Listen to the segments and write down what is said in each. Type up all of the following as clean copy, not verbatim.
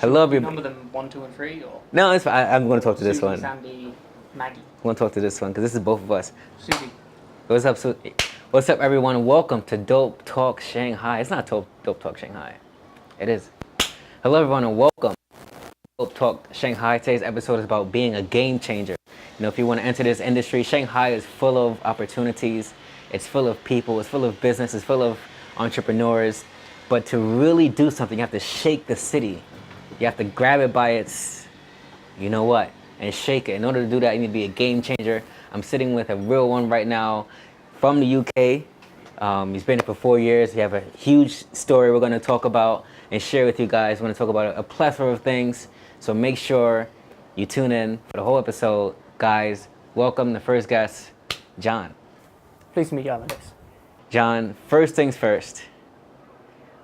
Hello, everybody. Number them 1, 2, and 3, or No, it's fine. I'm going to talk to this Susie, one. Sandy, Maggie, I'm going to talk to this one because this is both of us. Susie. What's up, What's up, everyone? Welcome to Dope Talk Shanghai. It's not Dope Talk Shanghai. It is. Hello, everyone, and welcome to Dope Talk Shanghai. Today's episode is about being a game changer. You know, if you want to enter this industry, Shanghai is full of opportunities. It's full of people. It's full of business. It's full of entrepreneurs. But to really do something, you have to shake the city. You have to grab it by its, you know what, and shake it. In order to do that, you need to be a game changer. I'm sitting with a real one right now from the UK. He's been here for 4 years. We have a huge story we're going to talk about and share with you guys. We're going to talk about a plethora of things. So make sure you tune in for the whole episode. Guys, welcome the first guest, John. Pleased to meet you, Amadeus. John, first things first.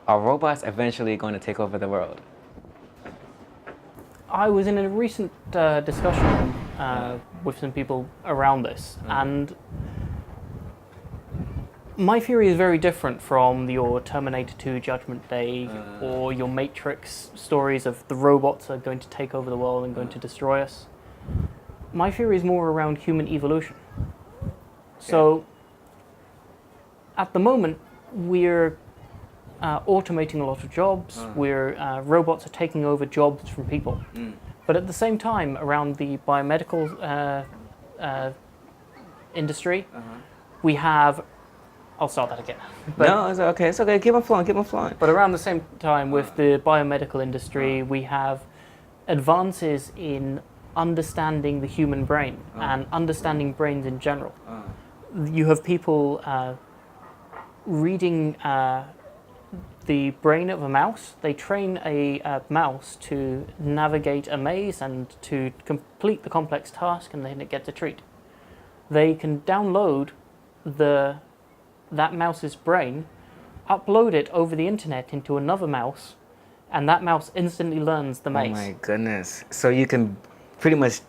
Are robots eventually going to take over the world? I was in a recent discussion with some people around this, and my theory is very different from your Terminator 2 Judgment Day or your Matrix stories of the robots are going to take over the world and going to destroy us. My theory is more around human evolution. So, at the moment, we're automating a lot of jobs. Robots are taking over jobs from people. But at the same time, around the biomedical industry, we have. I'll start that again. But, no, it's okay. It's okay. Keep on flowing. But around the same time, with the biomedical industry, we have advances in understanding the human brain and understanding brains in general. You have people reading the brain of a mouse. They train a mouse to navigate a maze and to complete the complex task, and then it gets a treat. They can download that mouse's brain, upload it over the internet into another mouse, and that mouse instantly learns the maze. Oh my goodness. So you can pretty much,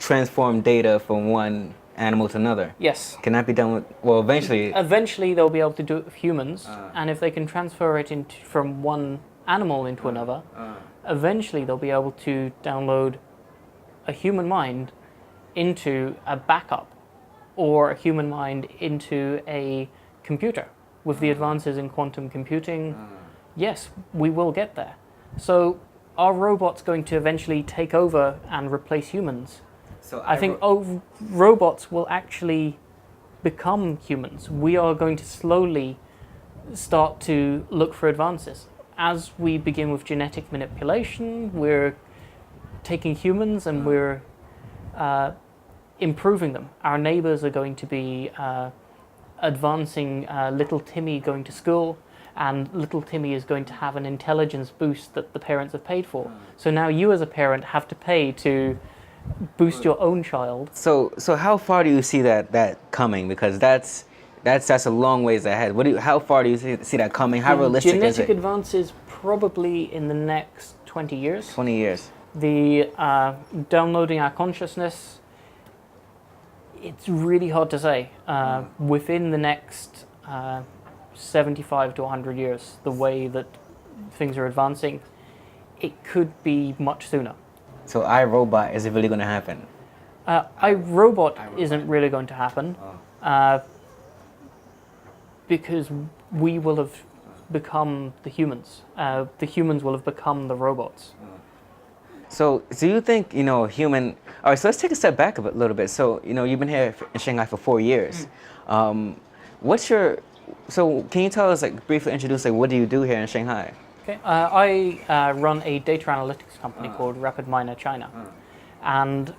transform data from one animal to another. Yes. Can that be done with, well, eventually? Eventually they'll be able to do it with humans, and if they can transfer it from one animal into another, eventually they'll be able to download a human mind into a backup, or a human mind into a computer. With the advances in quantum computing, yes, we will get there. So are robots going to eventually take over and replace humans? So I think robots will actually become humans. We are going to slowly start to look for advances. As we begin with genetic manipulation, we're taking humans and we're improving them. Our neighbors are going to be advancing little Timmy going to school, and little Timmy is going to have an intelligence boost that the parents have paid for. So now you as a parent have to pay to boost your own child. So how far do you see that coming? Because that's a long ways ahead. How far do you see that coming? How realistic is it? Genetic advances probably in the next 20 years. 20 years. The downloading our consciousness, it's really hard to say. Within the next 75 to 100 years, the way that things are advancing, it could be much sooner. So iRobot isn't really going to happen? iRobot isn't really going to happen because we will have become the humans. The humans will have become the robots. So do you think, human... All right, so let's take a step back a little bit. So, you've been here in Shanghai for 4 years. So can you tell us, briefly introduce, what do you do here in Shanghai? Okay, I run a data analytics company called RapidMiner China. And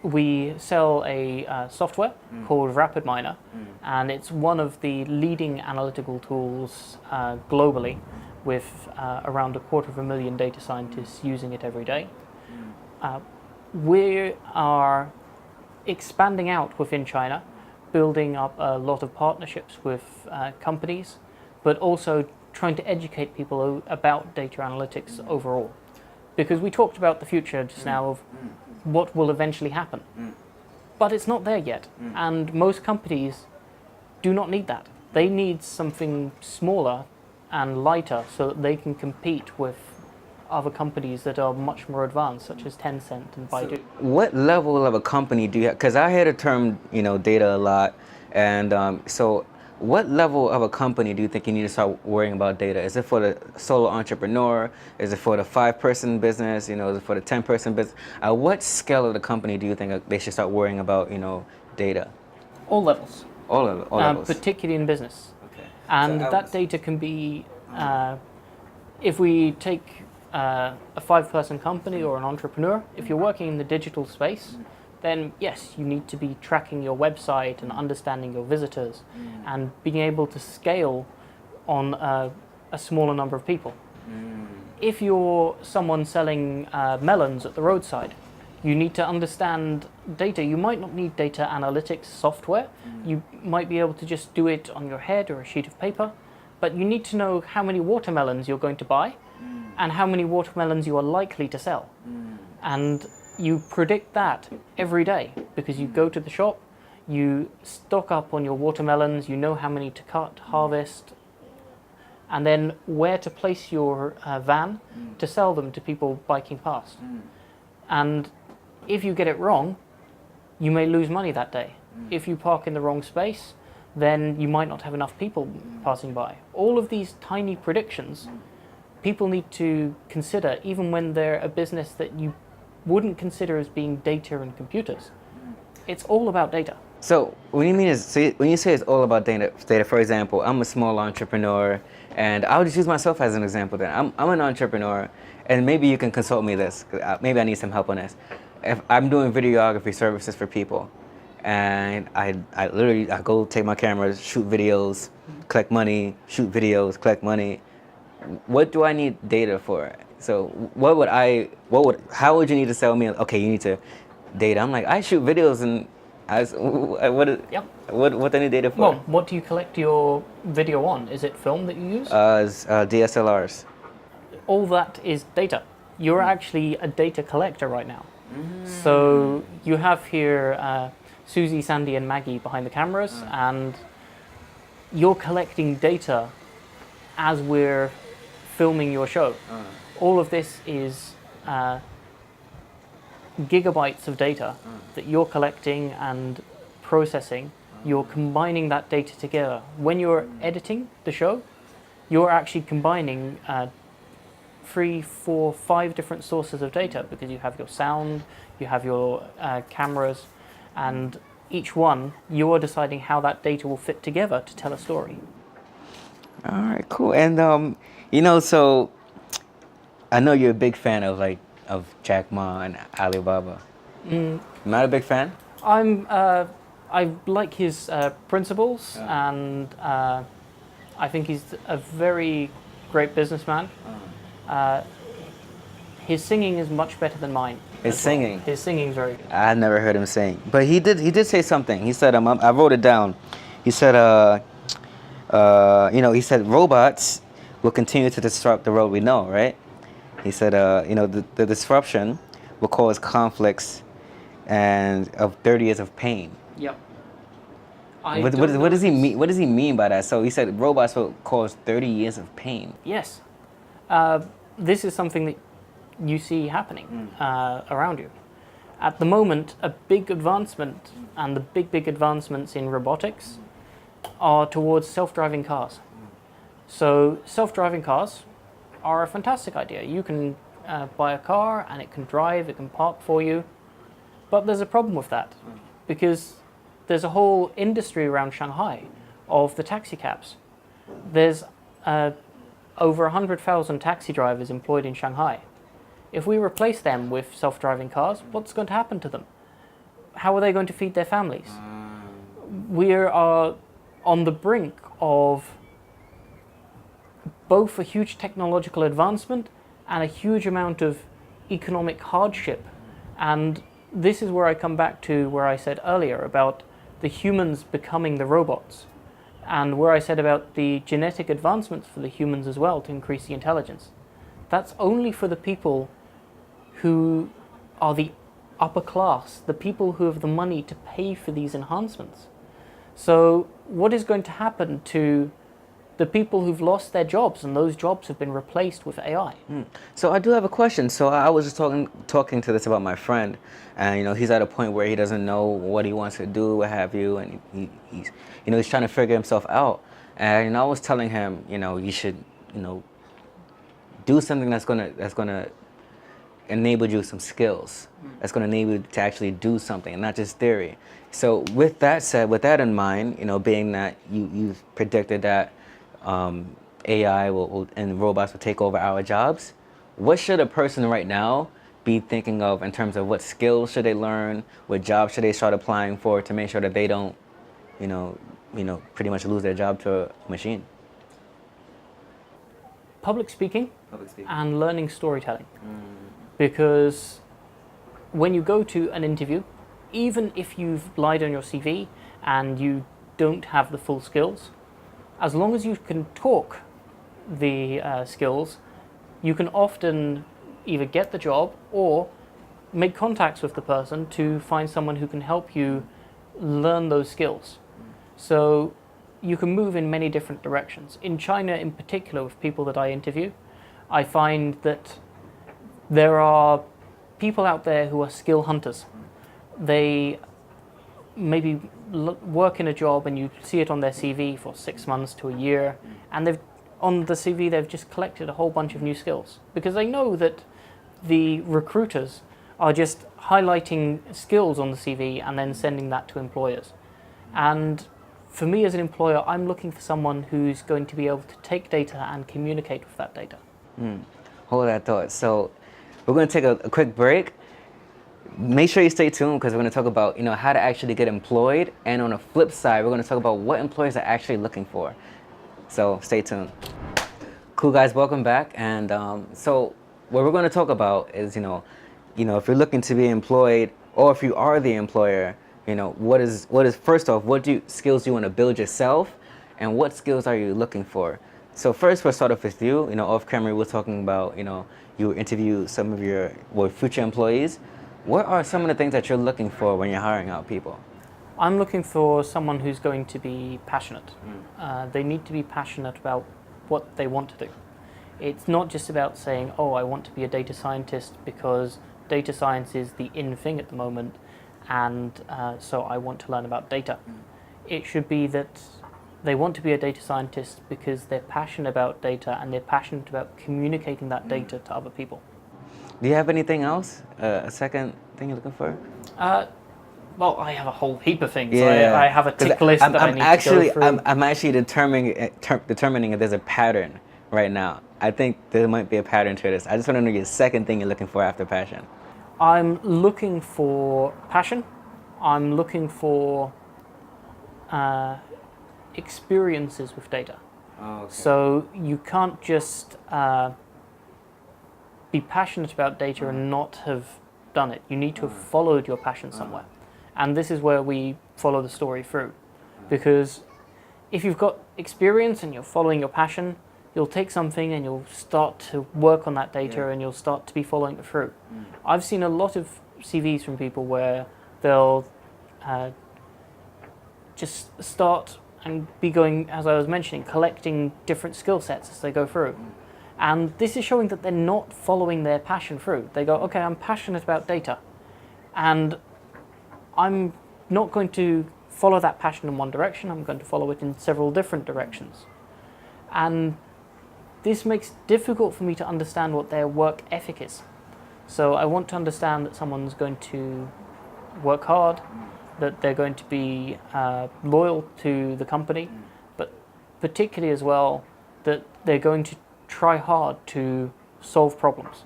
we sell a software called RapidMiner. And it's one of the leading analytical tools globally, with around 250,000 data scientists using it every day. We are expanding out within China, building up a lot of partnerships with companies, but also trying to educate people about data analytics overall. Because we talked about the future just now of what will eventually happen. But it's not there yet, and most companies do not need that. They need something smaller and lighter so that they can compete with other companies that are much more advanced, such as Tencent and Baidu. What level of a company do you have? Because I hear the term, data a lot, and so what level of a company do you think you need to start worrying about data? Is it for the solo entrepreneur? Is it for the 5-person business? Is it for the 10-person business? At what scale of the company do you think they should start worrying about, data? All levels. All levels. Particularly in business. Okay. And that data can be, if we take a 5-person company or an entrepreneur, if you're working in the digital space, then yes, you need to be tracking your website and understanding your visitors and being able to scale on a smaller number of people. If you're someone selling melons at the roadside, you need to understand data. You might not need data analytics software. You might be able to just do it on your head or a sheet of paper, but you need to know how many watermelons you're going to buy and how many watermelons you are likely to sell. And you predict that every day because you go to the shop, you stock up on your watermelons, you know how many to cut, harvest, and then where to place your van to sell them to people biking past. And if you get it wrong, you may lose money that day. If you park in the wrong space, then you might not have enough people passing by. All of these tiny predictions, people need to consider even when they're a business that you wouldn't consider as being data and computers. It's all about data. So when you say it's all about data, for example, I'm a small entrepreneur, and I'll just use myself as an example. Then I'm an entrepreneur, and maybe you can consult me this. Maybe I need some help on this. If I'm doing videography services for people, and I literally go take my cameras, shoot videos, collect money, shoot videos, collect money. What do I need data for? So how would you need to sell me? Okay, you need to data. I'm like, I shoot videos, and what do I need data for? Well, what do you collect your video on? Is it film that you use? DSLRs. All that is data. You're actually a data collector right now. So you have here Susie, Sandy, and Maggie behind the cameras, and you're collecting data as we're filming your show. All of this is gigabytes of data that you're collecting and processing. You're combining that data together. When you're editing the show, you're actually combining 3, 4, 5 different sources of data because you have your sound, you have your cameras, and each one you're deciding how that data will fit together to tell a story. All right, cool. And so I know you're a big fan of Jack Ma and Alibaba. Not a big fan? I like his principles, and I think he's a very great businessman. His singing is much better than mine. His singing? His singing is very good. I never heard him sing, but he did say something. He said, I wrote it down. He said, he said robots will continue to disrupt the world we know, right? He said, the disruption will cause conflicts and of 30 years of pain. Yep. What does he mean? What does he mean by that? So he said robots will cause 30 years of pain. Yes. This is something that you see happening around you. At the moment, a big advancement, and the big advancements in robotics are towards self-driving cars. So self-driving cars are a fantastic idea. You can buy a car and it can drive, it can park for you. But there's a problem with that because there's a whole industry around Shanghai of the taxi cabs. There's over 100,000 taxi drivers employed in Shanghai. If we replace them with self-driving cars, what's going to happen to them? How are they going to feed their families? We are on the brink of both a huge technological advancement and a huge amount of economic hardship. And this is where I come back to where I said earlier about the humans becoming the robots, and where I said about the genetic advancements for the humans as well to increase the intelligence. That's only for the people who are the upper class, the people who have the money to pay for these enhancements. So what is going to happen to the people who've lost their jobs, and those jobs have been replaced with AI. So I do have a question. So I was just talking to this about my friend, and he's at a point where he doesn't know what he wants to do, what have you, and he's trying to figure himself out. And I was telling him, you should do something that's gonna enable you some skills. That's gonna enable you to actually do something, and not just theory. So with that said, with that in mind, being that you've predicted that AI and robots will take over our jobs, what should a person right now be thinking of in terms of what skills should they learn, what jobs should they start applying for to make sure that they don't, pretty much lose their job to a machine? Public speaking and learning storytelling. Because when you go to an interview, even if you've lied on your CV and you don't have the full skills, as long as you can talk the skills, you can often either get the job or make contacts with the person to find someone who can help you learn those skills. So you can move in many different directions. In China in particular, with people that I interview, I find that there are people out there who are skill hunters. They maybe work in a job and you see it on their CV for 6 months to a year, and on the CV they've just collected a whole bunch of new skills because they know that the recruiters are just highlighting skills on the CV and then sending that to employers. And for me as an employer, I'm looking for someone who's going to be able to take data and communicate with that data. Hold that thought. So we're going to take a quick break. Make sure you stay tuned because we're going to talk about how to actually get employed, and on the flip side we're going to talk about what employers are actually looking for. So stay tuned. Cool guys, welcome back. And so what we're going to talk about is if you're looking to be employed, or if you are the employer, what is first off, what skills do you want to build yourself, and what skills are you looking for? So first, we'll start off with you. Off camera, we're talking about you interview some of your future employees. What are some of the things that you're looking for when you're hiring out people? I'm looking for someone who's going to be passionate. They need to be passionate about what they want to do. It's not just about saying, oh, I want to be a data scientist because data science is the in thing at the moment, and so I want to learn about data. It should be that they want to be a data scientist because they're passionate about data and they're passionate about communicating that data to other people. Do you have anything else? A second thing you're looking for? Well, I have a whole heap of things. Yeah. I have a tick list that I need to go through. I'm actually determining if there's a pattern right now. I think there might be a pattern to this. I just want to know your second thing you're looking for after passion. I'm looking for passion. I'm looking for experiences with data. Oh, okay. So you can't just be passionate about data and not have done it. You need to have followed your passion somewhere. And this is where we follow the story through. Because if you've got experience and you're following your passion, you'll take something and you'll start to work on that data and you'll start to be following it through. I've seen a lot of CVs from people where they'll just start and be going, as I was mentioning, collecting different skill sets as they go through. And this is showing that they're not following their passion through. They go, okay, I'm passionate about data, and I'm not going to follow that passion in one direction, I'm going to follow it in several different directions. And this makes it difficult for me to understand what their work ethic is. So I want to understand that someone's going to work hard, that they're going to be loyal to the company, but particularly as well that they're going to try hard to solve problems.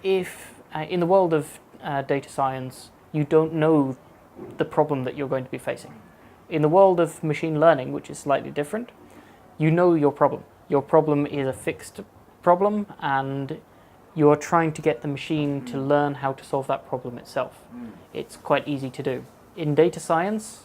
If in the world of data science, you don't know the problem that you're going to be facing. In the world of machine learning, which is slightly different, you know your problem. Your problem is a fixed problem, and you're trying to get the machine to learn how to solve that problem itself. It's quite easy to do. In data science,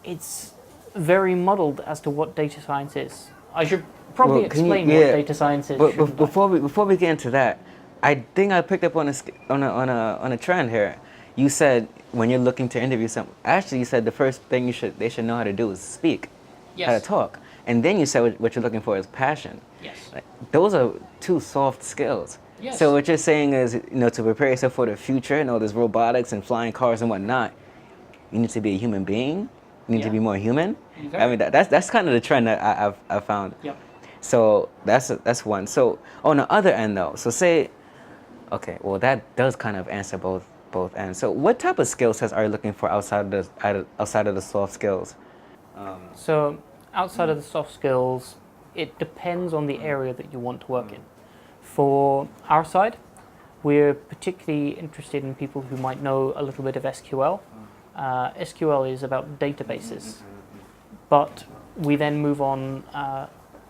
it's very muddled as to what data science is. I should probably explain what data science is. But before we get into that, I think I picked up on a trend here. You said when you're looking to interview someone, actually you said the first thing they should know how to do is speak, how to talk. and then you said what you're looking for is passion. Yes. Like, those are two soft skills. Yes. So what you're saying is, to prepare yourself for the future, there's robotics and flying cars and whatnot, you need to be a human being. You need to be more human. I mean, that's kind of the trend that I've found. Yep. So that's one. So on the other end though, so say, okay, well that does kind of answer both ends. So what type of skill sets are you looking for outside of the soft skills? So outside of the soft skills, it depends on the area that you want to work in. For our side, we're particularly interested in people who might know a little bit of SQL. SQL is about databases, but we then move on.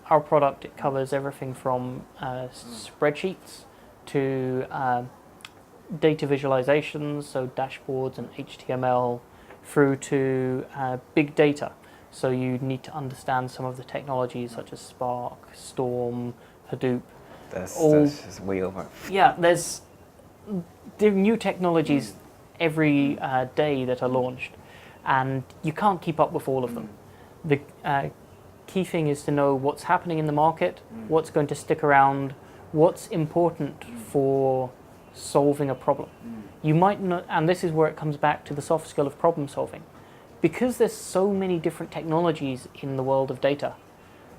Our product, it covers everything from spreadsheets to data visualizations, so dashboards and HTML, through to big data. So you need to understand some of the technologies such as Spark, Storm, Hadoop. That's just way over. Yeah, there's new technologies every day that are launched, and you can't keep up with all of them. The key thing is to know what's happening in the market, what's going to stick around, what's important for solving a problem. You might not, and this is where it comes back to the soft skill of problem solving. Because there's so many different technologies in the world of data,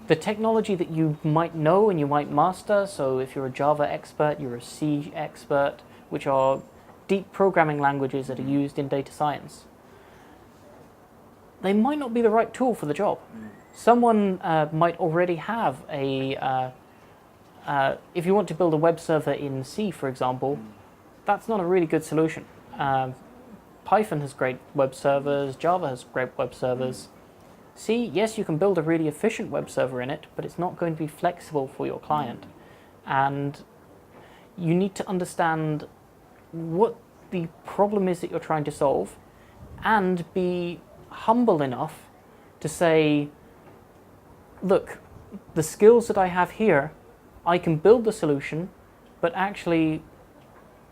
the technology that you might know and you might master, so if you're a Java expert, you're a C expert, which are deep programming languages that are used in data science, they might not be the right tool for the job. Someone might already have if you want to build a web server in C, for example, that's not a really good solution. Python has great web servers, Java has great web servers. C, yes, you can build a really efficient web server in it, but it's not going to be flexible for your client. And you need to understand what the problem is that you're trying to solve and be humble enough to say, look, the skills that I have here, I can build the solution, but actually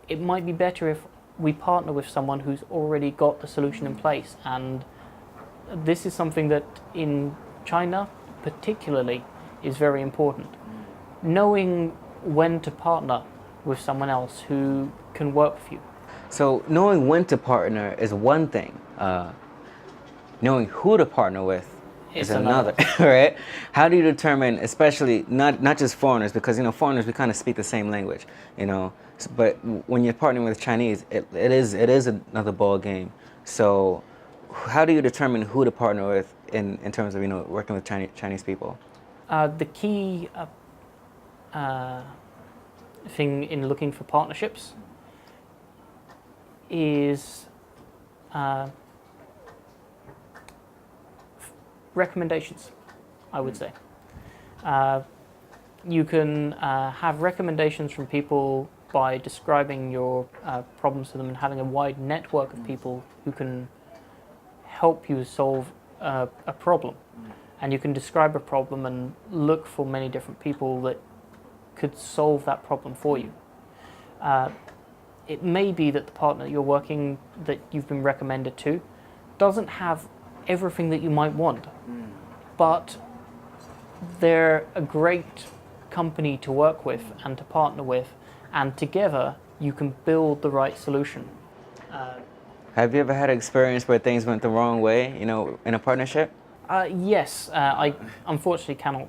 it might be better if we partner with someone who's already got the solution in place. And this is something that in China particularly is very important. Knowing when to partner with someone else who can work with you. So knowing when to partner is one thing. Knowing who to partner with is another, right? How do you determine, especially not just foreigners, because foreigners, we kind of speak the same language, but when you're partnering with Chinese, it is another ball game. So how do you determine who to partner with in terms of working with Chinese people? The key thing in looking for partnerships is recommendations, I would say. You can have recommendations from people by describing your problems to them and having a wide network of people who can help you solve a problem. And you can describe a problem and look for many different people that could solve that problem for you. It may be that the partner that that you've been recommended to doesn't have everything that you might want, but they're a great company to work with and to partner with, and together you can build the right solution. Have you ever had an experience where things went the wrong way, in a partnership? Yes, I unfortunately cannot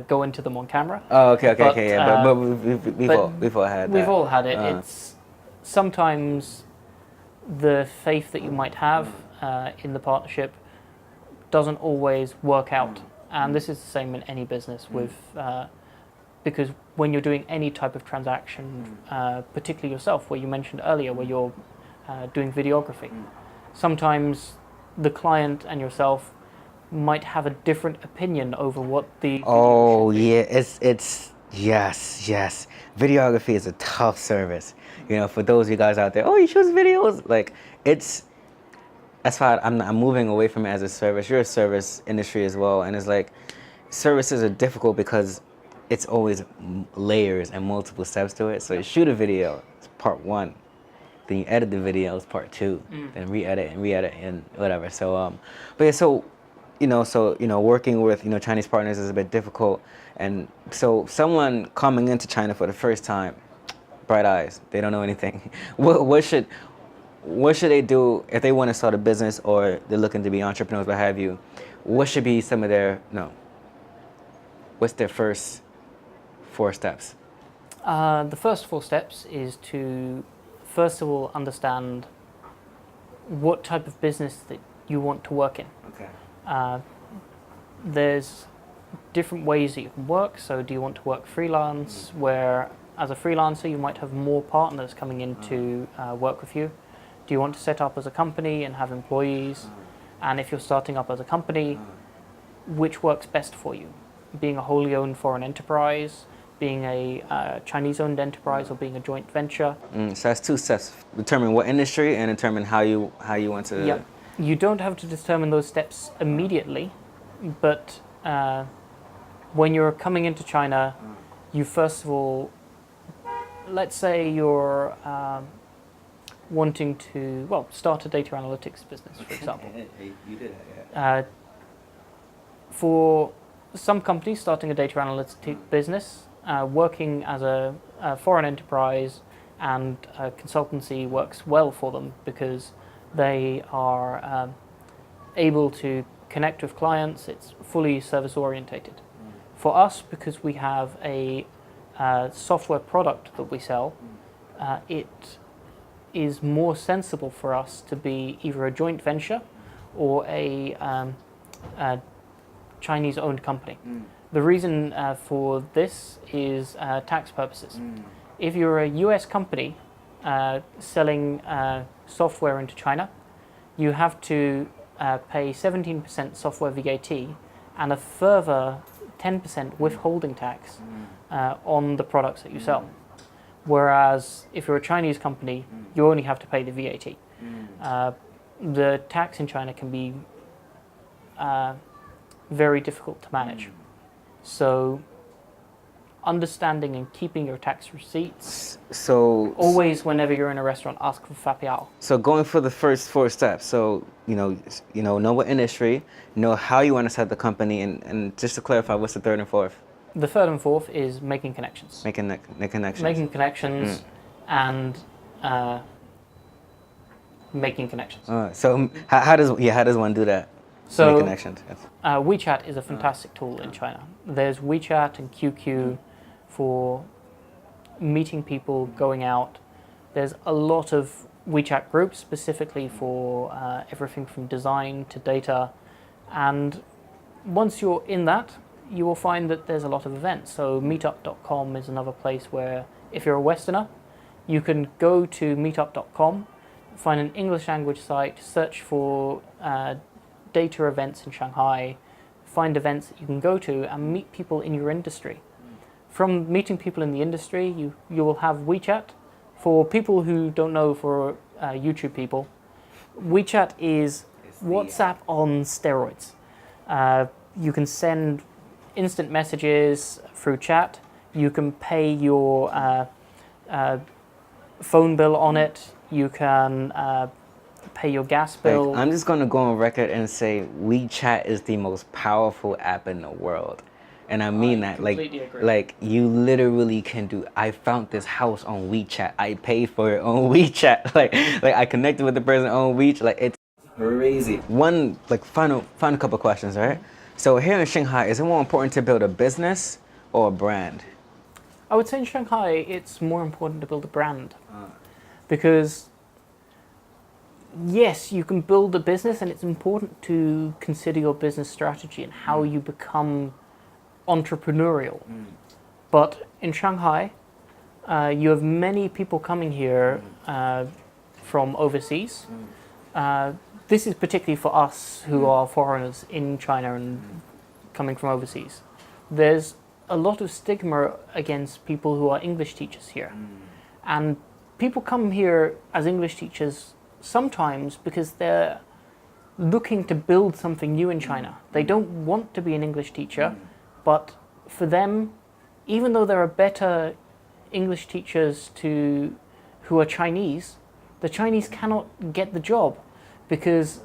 go into them on camera. Oh, okay, yeah, but we've all had that. We've all had it. It's sometimes the faith that you might have in the partnership doesn't always work out, and this is the same in any business because when you're doing any type of transaction, particularly yourself, where you mentioned earlier, where you're doing videography, sometimes the client and yourself might have a different opinion over what the it's yes, videography is a tough service, for those of you guys out there. Oh, you shoot videos, that's why I'm moving away from it as a service. You're a service industry as well, and it's like services are difficult because it's always layers and multiple steps to it. So you shoot a video, it's part one. Then you edit the video, it's part two. Then re-edit and whatever. So, but yeah, so working with Chinese partners is a bit difficult, and so someone coming into China for the first time, bright eyes, they don't know anything. What should they do if they want to start a business or they're looking to be entrepreneurs, what have you? What should be some of their what's their first 4 steps? The first 4 steps is to, first of all, understand what type of business that you want to work in. Okay. There's different ways that you can work. So do you want to work freelance, where as a freelancer you might have more partners coming in to work with you? Do you want to set up as a company and have employees? And if you're starting up as a company, which works best for you? Being a wholly owned foreign enterprise, being a Chinese-owned enterprise, or being a joint venture? So that's 2 steps. Determine what industry and determine how you want to... Yep. You don't have to determine those steps immediately, but when you're coming into China, you first of all, let's say you're wanting to, start a data analytics business, for example. You did that, yeah. For some companies, starting a data analytics business, working as a foreign enterprise and a consultancy works well for them because they are able to connect with clients. It's fully service orientated. For us, because we have a software product that we sell, it is more sensible for us to be either a joint venture or a Chinese-owned company. The reason for this is tax purposes. If you're a US company selling software into China, you have to pay 17% software VAT and a further 10% withholding tax on the products that you sell. Whereas if you're a Chinese company, you only have to pay the VAT. The tax in China can be very difficult to manage. So understanding and keeping your tax receipts. So always, whenever you're in a restaurant, ask for fapiao. So going for the first 4 steps. So know what industry, know how you want to set the company, and just to clarify, what's the 3rd and 4th? The 3rd and 4th is making connections. Making connections. Making connections and making connections. So how does one do that? So make connections. Yes. WeChat is a fantastic tool in China. There's WeChat and QQ for meeting people, going out. There's a lot of WeChat groups specifically for everything from design to data. And once you're in that, you will find that there's a lot of events. So meetup.com is another place where, if you're a Westerner, you can go to meetup.com, find an English language site, search for data events in Shanghai, find events that you can go to and meet people in your industry. From meeting people in the industry, you will have WeChat. For people who don't know, for YouTube people, WeChat is WhatsApp on steroids. You can send instant messages through chat. You can pay your phone bill on it. You can pay your gas bill. I'm just going to go on record and say WeChat is the most powerful app in the world. And I mean that, like you literally can do. I found this house on WeChat. I paid for it on WeChat. Like I connected with the person on WeChat. Like, it's crazy. One final couple questions, right? So here in Shanghai, is it more important to build a business or a brand? I would say in Shanghai, it's more important to build a brand, because yes, you can build a business, and it's important to consider your business strategy and how you become entrepreneurial. But in Shanghai, you have many people coming here from overseas. This is particularly for us who are foreigners in China and coming from overseas. There's a lot of stigma against people who are English teachers here. And people come here as English teachers sometimes because they're looking to build something new in China. They don't want to be an English teacher, but for them, even though there are better English teachers who are Chinese, the Chinese cannot get the job because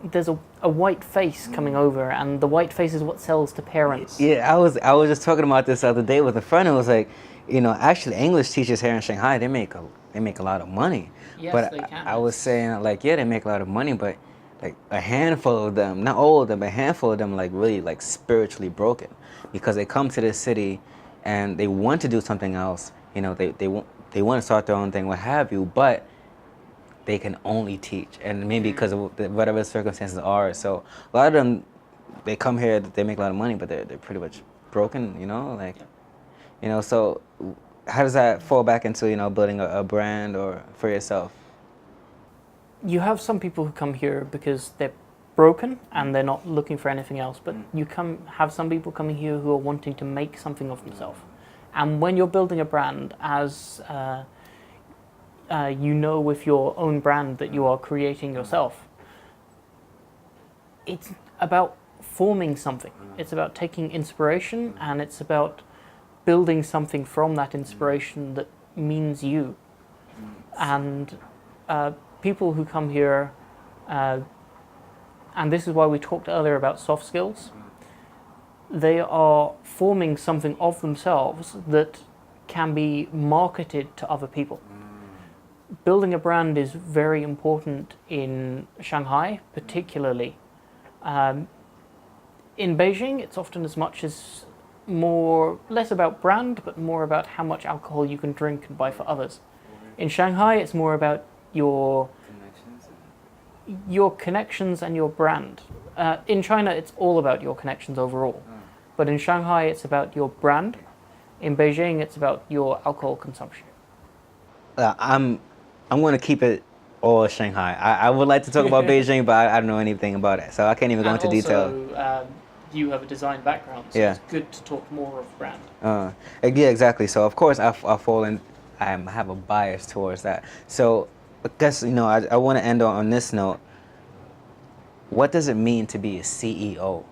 there's a white face coming over, and the white face is what sells to parents. Yeah, I was just talking about this the other day with a friend. It was like, actually English teachers here in Shanghai, they make a lot of money. Yes, But they can. I was saying like, yeah, they make a lot of money, but like a handful of them, not all of them, but a handful of them like really like spiritually broken, because they come to this city and they want to do something else. They want to start their own thing, what have you, but they can only teach, and maybe because of whatever the circumstances are. So a lot of them, they come here, they make a lot of money, but they're pretty much broken, like, So how does that fall back into building a brand or for yourself? You have some people who come here because they're broken and they're not looking for anything else, but you have some people coming here who are wanting to make something of themselves. And when you're building a brand, as with your own brand that you are creating yourself, it's about forming something. It's about taking inspiration, and it's about building something from that inspiration that means you. And people who come here, and this is why we talked earlier about soft skills, they are forming something of themselves that can be marketed to other people. Building a brand is very important in Shanghai, particularly. In Beijing, it's often as much as less about brand, but more about how much alcohol you can drink and buy for others. In Shanghai, it's more about your connections and your brand. In China, it's all about your connections overall. But in Shanghai, it's about your brand. In Beijing, it's about your alcohol consumption. I'm going to keep it all Shanghai. I would like to talk about Beijing, but I don't know anything about it, so I can't even go into detail. You have a design background, so Yeah. it's good to talk more of brand. Yeah, exactly. So of course I fall in. I have a bias towards that. So I guess I want to end on this note. What does it mean to be a CEO?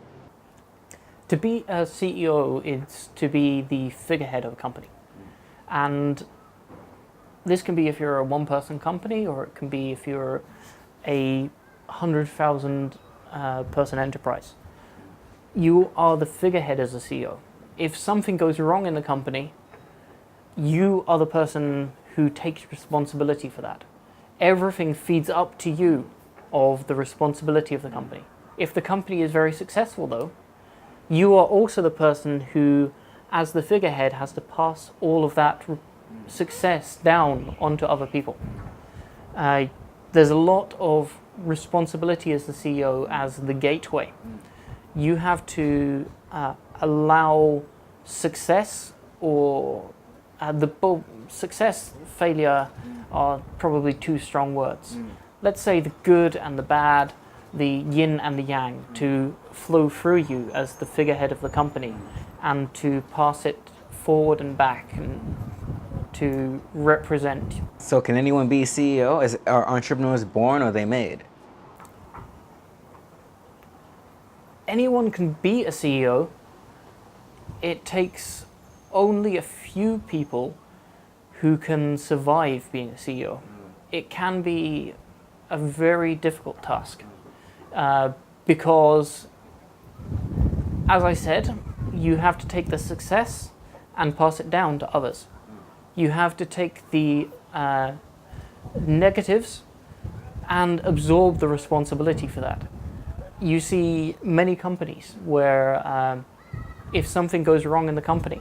To be a CEO is to be the figurehead of a company. And this can be if you're a one-person company, or it can be if you're a 100,000 person enterprise. You are the figurehead as a CEO. If something goes wrong in the company, you are the person who takes responsibility for that. Everything feeds up to you of the responsibility of the company. If the company is very successful, though, you are also the person who, as the figurehead, has to pass all of that success down onto other people. There's a lot of responsibility as the CEO, as the gateway. You have to allow success, or success, failure are probably two strong words. Let's say the good and the bad, the yin and the yang, to flow through you as the figurehead of the company, and to pass it forward and back, and to represent. So can anyone be CEO? Are entrepreneurs born, or are they made? Anyone can be a CEO. It takes only a few people who can survive being a CEO. It can be a very difficult task because, as I said, you have to take the success and pass it down to others. You have to take the negatives and absorb the responsibility for that. You see many companies where if something goes wrong in the company,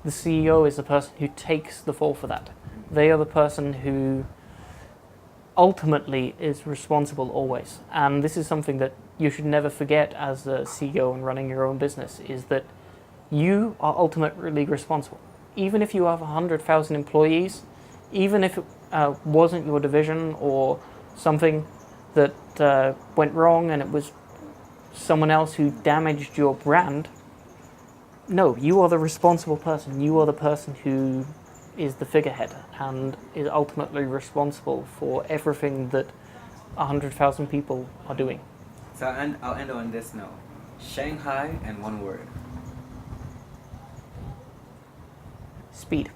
the CEO is the person who takes the fall for that. They are the person who ultimately is responsible always. And this is something that you should never forget as a CEO and running your own business, is that you are ultimately responsible. Even if you have 100,000 employees, even if it wasn't your division or something that went wrong and it was someone else who damaged your brand, no, you are the responsible person. You are the person who is the figurehead and is ultimately responsible for everything that 100,000 people are doing. So I'll end on this note. Shanghai and one word. Speed.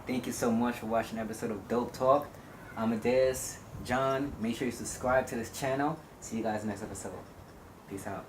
Thank you so much for watching an episode of Dope Talk. Amadeus, John. Make sure you subscribe to this channel. See you guys next episode. Peace out.